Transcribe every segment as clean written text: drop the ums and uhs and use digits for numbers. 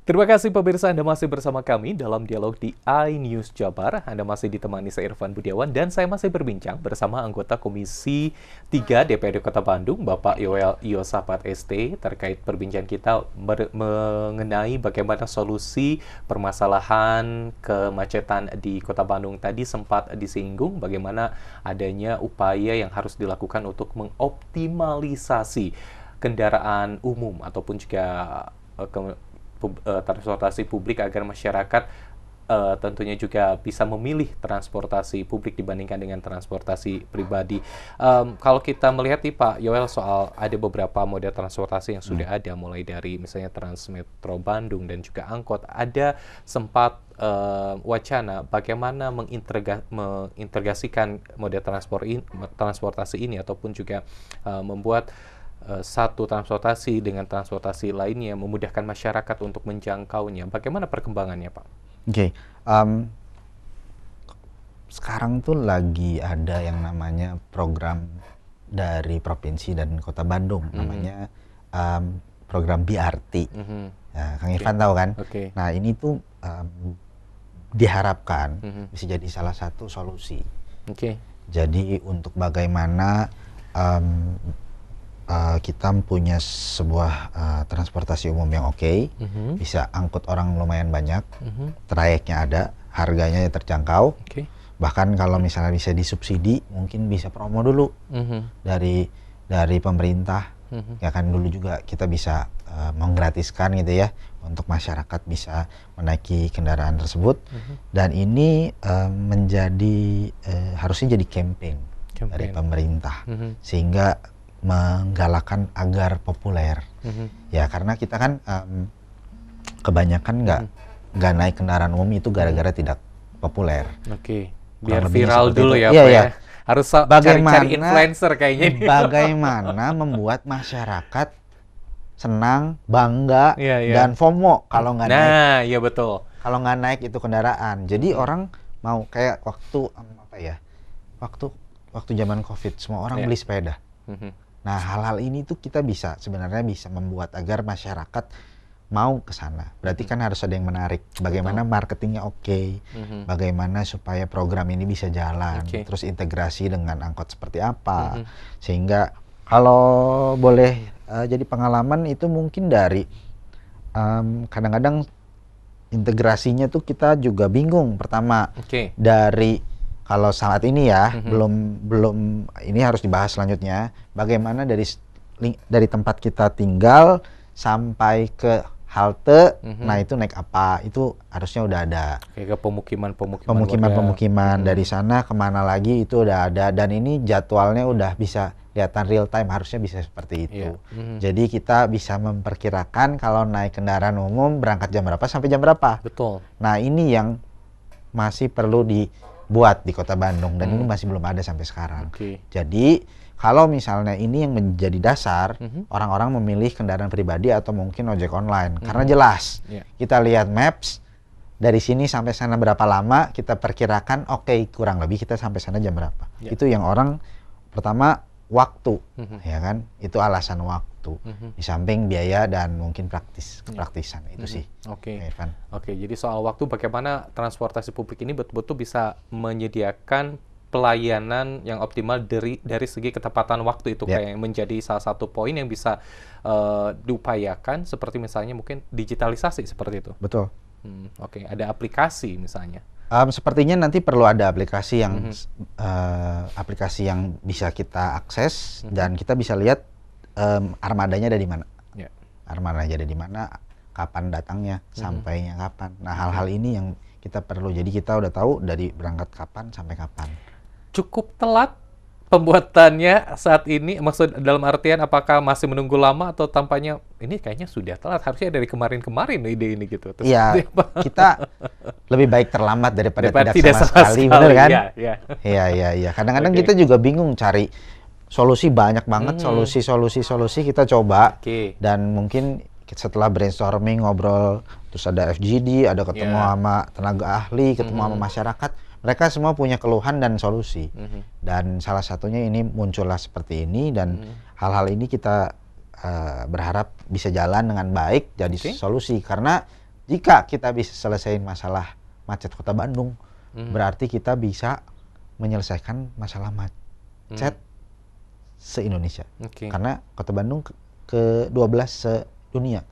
Terima kasih pemirsa, Anda masih bersama kami dalam dialog di iNews Jabar. Anda masih ditemani saya Irfan Budiawan dan saya masih berbincang bersama anggota Komisi 3 DPRD Kota Bandung, Bapak Yoel Yosafat ST, terkait perbincangan kita mengenai bagaimana solusi permasalahan kemacetan di Kota Bandung. Tadi sempat disinggung bagaimana adanya upaya yang harus dilakukan untuk mengoptimalisasi kendaraan umum ataupun juga transportasi publik agar masyarakat tentunya juga bisa memilih transportasi publik dibandingkan dengan transportasi pribadi. Kalau kita melihat nih Pak Yoel soal ada beberapa moda transportasi yang sudah ada, mulai dari misalnya Transmetro Bandung dan juga angkot, ada sempat wacana bagaimana mengintegrasikan moda transportasi ini ataupun juga membuat satu transportasi dengan transportasi lainnya memudahkan masyarakat untuk menjangkaunya. Bagaimana perkembangannya, Pak? Oke, sekarang tuh lagi ada yang namanya program dari provinsi dan Kota Bandung, namanya program BRT. Nah, Kang Irfan tahu kan? Nah, ini tuh diharapkan bisa jadi salah satu solusi. Jadi untuk bagaimana kita punya sebuah transportasi umum yang oke, bisa angkut orang lumayan banyak, trayeknya ada, harganya terjangkau, bahkan kalau misalnya bisa disubsidi, mungkin bisa promo dulu dari pemerintah, ya kan dulu juga kita bisa menggratiskan gitu ya, untuk masyarakat bisa menaiki kendaraan tersebut, dan ini harusnya jadi campaign dari pemerintah, sehingga menggalakkan agar populer, ya karena kita kan kebanyakan nggak naik kendaraan umum itu gara-gara tidak populer. Biar viral dulu ya, Pak ya. Harus cari influencer kayaknya. Bagaimana membuat masyarakat senang, bangga, dan FOMO kalau nggak naik. Nah, iya betul. Kalau nggak naik itu kendaraan, jadi orang mau kayak waktu zaman COVID, semua orang beli sepeda. Nah, hal-hal ini tuh kita sebenarnya bisa membuat agar masyarakat mau ke sana. Berarti kan harus ada yang menarik. Bagaimana marketingnya oke, bagaimana supaya program ini bisa jalan, terus integrasi dengan angkot seperti apa. Sehingga kalau boleh jadi pengalaman itu mungkin dari kadang-kadang integrasinya tuh kita juga bingung. Pertama dari kalau saat ini ya belum ini harus dibahas selanjutnya, bagaimana dari tempat kita tinggal sampai ke halte, nah itu naik apa, itu harusnya udah ada. Ke pemukiman dari sana kemana lagi itu udah ada, dan ini jadwalnya udah bisa kelihatan real time, harusnya bisa seperti itu. Jadi kita bisa memperkirakan kalau naik kendaraan umum berangkat jam berapa sampai jam berapa. Betul. Nah ini yang masih perlu dibuat di Kota Bandung, dan ini masih belum ada sampai sekarang. Jadi kalau misalnya ini yang menjadi dasar, orang-orang memilih kendaraan pribadi atau mungkin ojek online, karena jelas kita lihat maps dari sini sampai sana berapa lama, kita perkirakan kurang lebih kita sampai sana jam berapa. Itu yang orang pertama waktu, ya kan, itu alasan waktu. Di samping biaya dan mungkin kepraktisan itu sih. Jadi soal waktu, bagaimana transportasi publik ini betul-betul bisa menyediakan pelayanan yang optimal dari segi ketepatan waktu itu, kayak menjadi salah satu poin yang bisa diupayakan, seperti misalnya mungkin digitalisasi seperti itu. Betul. Ada aplikasi misalnya. Sepertinya nanti perlu ada aplikasi yang bisa kita akses dan kita bisa lihat armadanya ada di mana. Armadanya ada di mana, kapan datangnya, sampainya kapan. Nah, hal-hal ini yang kita perlu. Jadi kita udah tahu dari berangkat kapan sampai kapan. Cukup telat pembuatannya saat ini, maksud dalam artian apakah masih menunggu lama atau tampaknya ini kayaknya sudah telat, harusnya dari kemarin-kemarin ide ini gitu. Iya, kita lebih baik terlambat daripada tidak sama sekali, benar kan? Iya. Kadang-kadang kita juga bingung cari solusi, banyak banget solusi kita coba, dan mungkin setelah brainstorming, ngobrol, terus ada FGD, ada ketemu sama tenaga ahli, ketemu sama masyarakat, mereka semua punya keluhan dan solusi. Dan salah satunya ini muncullah seperti ini, dan hal-hal ini kita berharap bisa jalan dengan baik jadi solusi, karena Jika kita bisa selesaiin masalah macet Kota Bandung, berarti kita bisa menyelesaikan masalah macet se-Indonesia. Karena Kota Bandung ke-12 sedunia.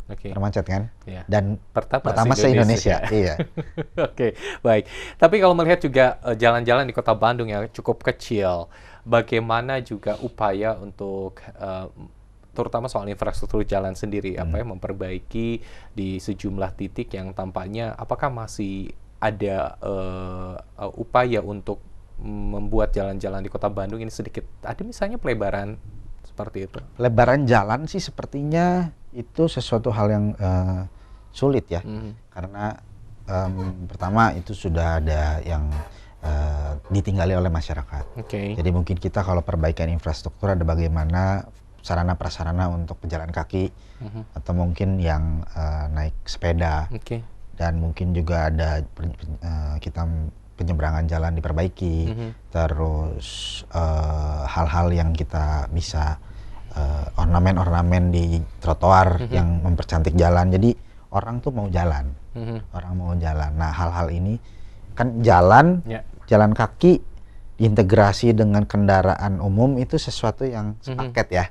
Termacet kan? Dan pertama se-Indonesia. Iya. Oke, baik. Tapi kalau melihat juga jalan-jalan di Kota Bandung yang cukup kecil, bagaimana juga upaya untuk terutama soal infrastruktur jalan sendiri, memperbaiki di sejumlah titik yang tampaknya apakah masih ada upaya untuk membuat jalan-jalan di Kota Bandung ini sedikit, ada misalnya pelebaran seperti itu? Pelebaran jalan sih sepertinya itu sesuatu hal yang sulit ya, karena pertama itu sudah ada yang ditinggali oleh masyarakat. Jadi mungkin kita kalau perbaikan infrastruktur ada bagaimana sarana prasarana untuk pejalan kaki atau mungkin yang naik sepeda, dan mungkin juga ada kita penyeberangan jalan diperbaiki, terus hal-hal yang kita bisa ornamen-ornamen di trotoar yang mempercantik jalan. Jadi orang tuh mau jalan, orang mau jalan. Nah hal-hal ini kan jalan kaki diintegrasi dengan kendaraan umum itu sesuatu yang sepaket ya.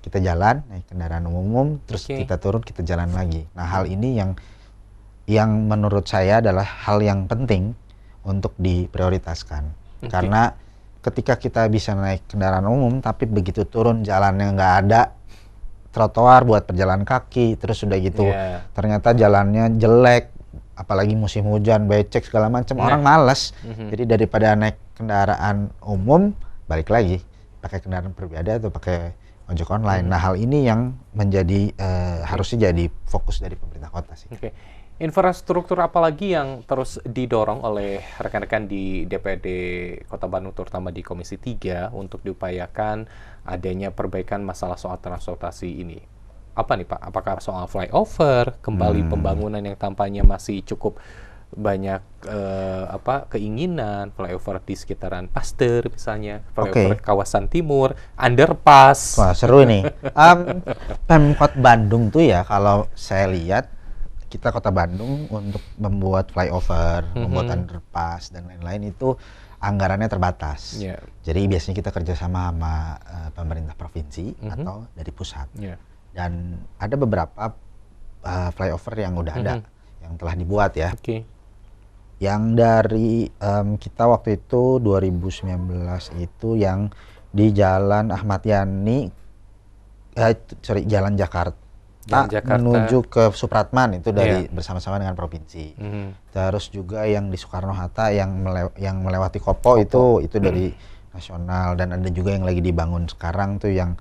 Kita jalan naik kendaraan umum, terus kita turun kita jalan lagi. Nah hal ini yang menurut saya adalah hal yang penting untuk diprioritaskan, karena ketika kita bisa naik kendaraan umum tapi begitu turun jalannya nggak ada trotoar buat berjalan kaki, terus udah gitu ternyata jalannya jelek, apalagi musim hujan, becek segala macam, orang malas. Jadi daripada naik kendaraan umum, balik lagi pakai kendaraan pribadi atau pakai ojek online. Nah hal ini yang menjadi harusnya jadi fokus dari pemerintah kota sih. Infrastruktur apalagi yang terus didorong oleh rekan-rekan di DPRD Kota Bandung, terutama di Komisi 3, untuk diupayakan adanya perbaikan masalah soal transportasi ini? Apa nih Pak? Apakah soal flyover, kembali pembangunan yang tampaknya masih cukup banyak keinginan, flyover di sekitaran Pasteur misalnya, flyover kawasan timur, underpass. Wah seru ini. Pemkot Bandung tuh ya kalau saya lihat, kita Kota Bandung untuk membuat flyover, membuat underpass dan lain-lain itu anggarannya terbatas. Jadi biasanya kita kerjasama sama pemerintah provinsi atau dari pusat. Dan ada beberapa flyover yang udah ada, yang telah dibuat ya. Yang dari kita waktu itu 2019 itu yang di Jalan Ahmad Yani, Jalan Jakarta menuju ke Supratman itu dari bersama-sama dengan provinsi. Terus juga yang di Soekarno-Hatta yang melewati Kopo itu dari nasional, dan ada juga yang lagi dibangun sekarang tuh yang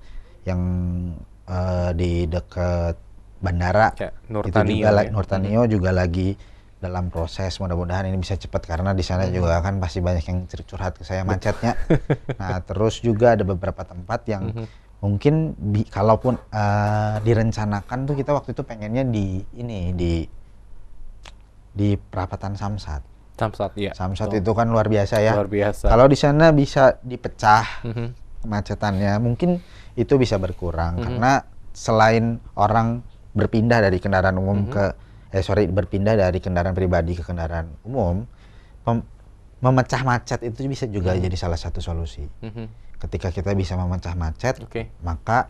di dekat bandara. Nurtanio, itu juga Nurtanio juga lagi dalam proses. Mudah-mudahan ini bisa cepat karena di sana juga kan pasti banyak yang curhat ke saya macetnya. Nah, terus juga ada beberapa tempat yang mungkin kalaupun direncanakan tuh kita waktu itu pengennya di perapatan Samsat. Samsat itu kan luar biasa ya. Kalau di sana bisa dipecah kemacetannya, mungkin itu bisa berkurang karena selain orang berpindah dari kendaraan umum berpindah dari kendaraan pribadi ke kendaraan umum, memecah macet itu bisa juga jadi salah satu solusi. Ketika kita bisa memecah macet, maka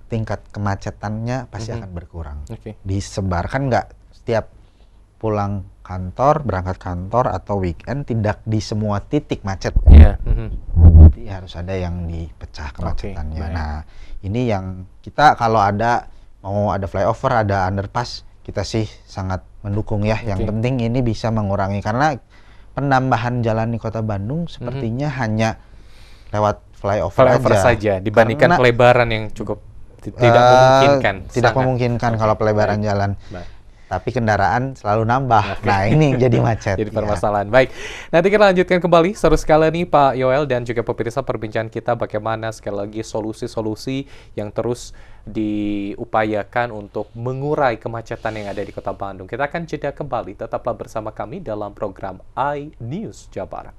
tingkat kemacetannya pasti akan berkurang. Disebarkan nggak setiap pulang kantor, berangkat kantor atau weekend tidak di semua titik macet. Jadi harus ada yang dipecah kemacetannya. Nah, ini yang kita kalau mau ada flyover, ada underpass, kita sih sangat mendukung ya. Yang penting ini bisa mengurangi, karena penambahan jalan di Kota Bandung sepertinya hanya lewat flyover saja dibandingkan pelebaran yang cukup tidak memungkinkan. Tidak memungkinkan kalau pelebaran jalan. Tapi kendaraan selalu nambah. Nah, ini jadi macet. Jadi permasalahan. Baik, nanti kita lanjutkan kembali. Seru sekali nih Pak Yoel dan juga pemirsa perbincangan kita bagaimana sekali lagi solusi-solusi yang terus diupayakan untuk mengurai kemacetan yang ada di Kota Bandung. Kita akan jeda kembali. Tetaplah bersama kami dalam program iNews Jawa Barat.